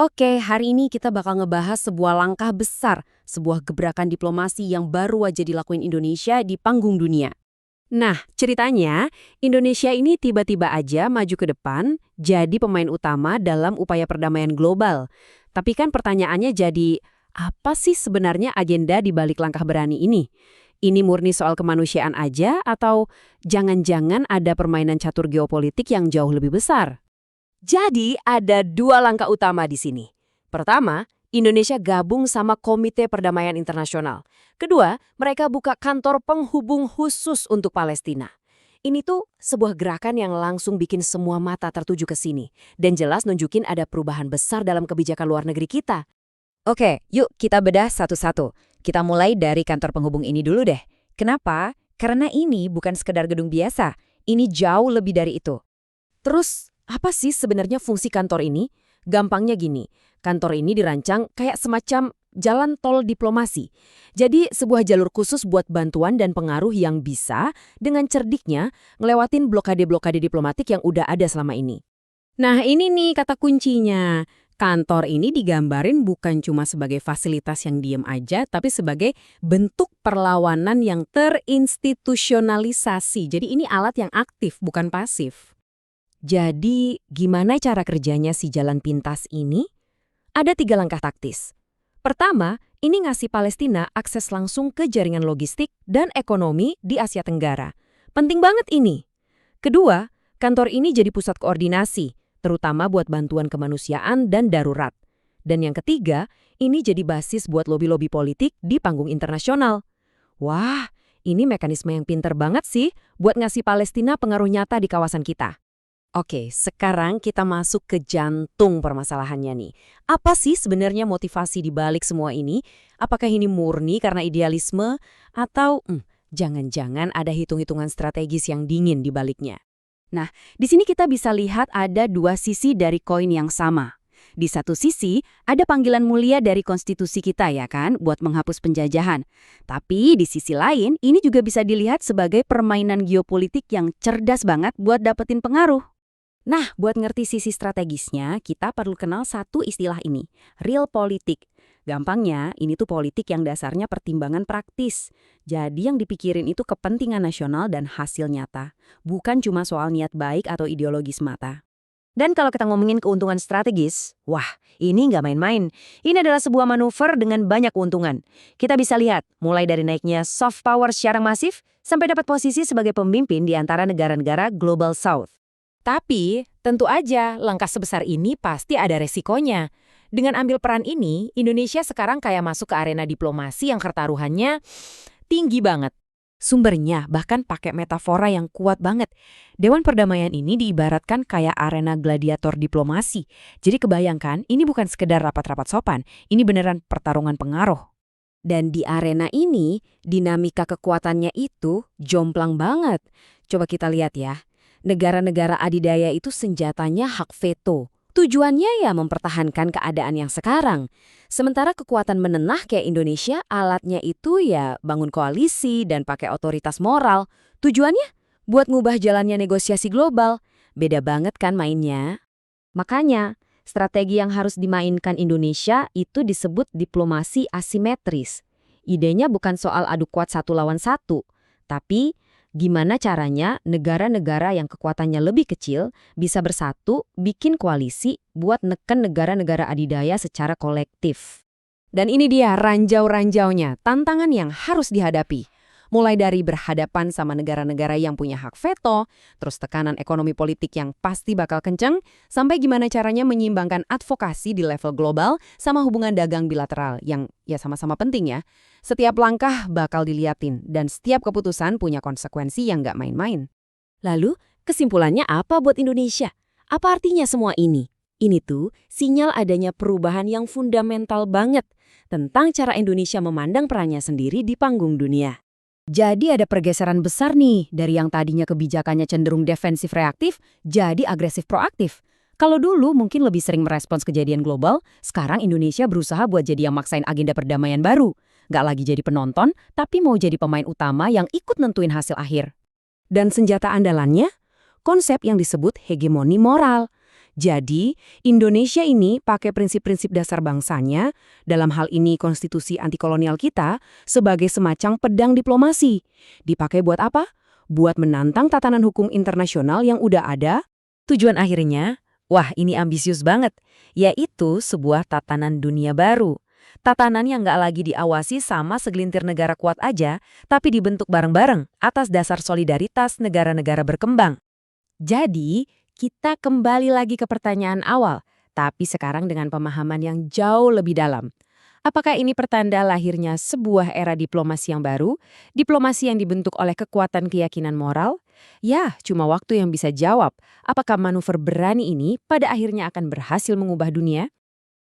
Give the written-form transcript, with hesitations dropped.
Oke, hari ini kita bakal ngebahas sebuah langkah besar, sebuah gebrakan diplomasi yang baru aja dilakuin Indonesia di panggung dunia. Nah, ceritanya Indonesia ini tiba-tiba aja maju ke depan jadi pemain utama dalam upaya perdamaian global. Tapi kan pertanyaannya jadi, apa sih sebenarnya agenda di balik langkah berani ini? Ini murni soal kemanusiaan aja atau jangan-jangan ada permainan catur geopolitik yang jauh lebih besar? Jadi ada dua langkah utama di sini. Pertama, Indonesia gabung sama Komite Perdamaian Internasional. Kedua, mereka buka kantor penghubung khusus untuk Palestina. Ini tuh sebuah gerakan yang langsung bikin semua mata tertuju ke sini. Dan jelas nunjukin ada perubahan besar dalam kebijakan luar negeri kita. Oke, yuk kita bedah satu-satu. Kita mulai dari kantor penghubung ini dulu deh. Kenapa? Karena ini bukan sekedar gedung biasa. Ini jauh lebih dari itu. Terus, apa sih sebenarnya fungsi kantor ini? Gampangnya gini, kantor ini dirancang kayak semacam jalan tol diplomasi. Jadi sebuah jalur khusus buat bantuan dan pengaruh yang bisa dengan cerdiknya ngelewatin blokade-blokade diplomatik yang udah ada selama ini. Nah ini nih kata kuncinya. Kantor ini digambarin bukan cuma sebagai fasilitas yang diem aja, tapi sebagai bentuk perlawanan yang terinstitusionalisasi. Jadi ini alat yang aktif, bukan pasif. Jadi, gimana cara kerjanya si jalan pintas ini? Ada 3 langkah taktis. Pertama, ini ngasih Palestina akses langsung ke jaringan logistik dan ekonomi di Asia Tenggara. Penting banget ini. Kedua, kantor ini jadi pusat koordinasi, terutama buat bantuan kemanusiaan dan darurat. Dan yang ketiga, ini jadi basis buat lobi-lobi politik di panggung internasional. Wah, ini mekanisme yang pinter banget sih buat ngasih Palestina pengaruh nyata di kawasan kita. Oke, sekarang kita masuk ke jantung permasalahannya nih. Apa sih sebenarnya motivasi di balik semua ini? Apakah ini murni karena idealisme? Atau jangan-jangan ada hitung-hitungan strategis yang dingin di baliknya? Nah, di sini kita bisa lihat ada 2 sisi dari koin yang sama. Di satu sisi, ada panggilan mulia dari konstitusi kita ya kan, buat menghapus penjajahan. Tapi di sisi lain, ini juga bisa dilihat sebagai permainan geopolitik yang cerdas banget buat dapetin pengaruh. Nah, buat ngerti sisi strategisnya, kita perlu kenal satu istilah ini, realpolitik. Gampangnya, ini tuh politik yang dasarnya pertimbangan praktis. Jadi yang dipikirin itu kepentingan nasional dan hasil nyata, bukan cuma soal niat baik atau ideologi semata. Dan kalau kita ngomongin keuntungan strategis, wah, ini nggak main-main. Ini adalah sebuah manuver dengan banyak keuntungan. Kita bisa lihat, mulai dari naiknya soft power secara masif, sampai dapat posisi sebagai pemimpin di antara negara-negara Global South. Tapi, tentu aja langkah sebesar ini pasti ada resikonya. Dengan ambil peran ini, Indonesia sekarang kayak masuk ke arena diplomasi yang pertaruhannya tinggi banget. Sumbernya bahkan pakai metafora yang kuat banget. Dewan Perdamaian ini diibaratkan kayak arena gladiator diplomasi. Jadi kebayangkan, ini bukan sekedar rapat-rapat sopan, ini beneran pertarungan pengaruh. Dan di arena ini, dinamika kekuatannya itu jomplang banget. Coba kita lihat ya. Negara-negara adidaya itu senjatanya hak veto. Tujuannya ya mempertahankan keadaan yang sekarang. Sementara kekuatan menenah kayak Indonesia, alatnya itu ya bangun koalisi dan pakai otoritas moral. Tujuannya buat ngubah jalannya negosiasi global. Beda banget kan mainnya? Makanya, strategi yang harus dimainkan Indonesia itu disebut diplomasi asimetris. Idenya bukan soal adu kuat 1 lawan 1, tapi gimana caranya negara-negara yang kekuatannya lebih kecil bisa bersatu, bikin koalisi buat neken negara-negara adidaya secara kolektif. Dan ini dia ranjau-ranjaunya, tantangan yang harus dihadapi. Mulai dari berhadapan sama negara-negara yang punya hak veto, terus tekanan ekonomi politik yang pasti bakal kenceng, sampai gimana caranya menyeimbangkan advokasi di level global sama hubungan dagang bilateral yang ya sama-sama penting ya. Setiap langkah bakal diliatin dan setiap keputusan punya konsekuensi yang nggak main-main. Lalu, kesimpulannya apa buat Indonesia? Apa artinya semua ini? Ini tuh sinyal adanya perubahan yang fundamental banget tentang cara Indonesia memandang perannya sendiri di panggung dunia. Jadi ada pergeseran besar nih dari yang tadinya kebijakannya cenderung defensif reaktif jadi agresif proaktif. Kalau dulu mungkin lebih sering merespons kejadian global, sekarang Indonesia berusaha buat jadi yang maksain agenda perdamaian baru. Nggak lagi jadi penonton, tapi mau jadi pemain utama yang ikut nentuin hasil akhir. Dan senjata andalannya? Konsep yang disebut hegemoni moral. Jadi, Indonesia ini pakai prinsip-prinsip dasar bangsanya, dalam hal ini konstitusi antikolonial kita, sebagai semacam pedang diplomasi. Dipakai buat apa? Buat menantang tatanan hukum internasional yang udah ada. Tujuan akhirnya, wah ini ambisius banget, yaitu sebuah tatanan dunia baru. Tatanan yang nggak lagi diawasi sama segelintir negara kuat aja, tapi dibentuk bareng-bareng atas dasar solidaritas negara-negara berkembang. Jadi, kita kembali lagi ke pertanyaan awal, tapi sekarang dengan pemahaman yang jauh lebih dalam. Apakah ini pertanda lahirnya sebuah era diplomasi yang baru? Diplomasi yang dibentuk oleh kekuatan keyakinan moral? Ya, cuma waktu yang bisa jawab apakah manuver berani ini pada akhirnya akan berhasil mengubah dunia.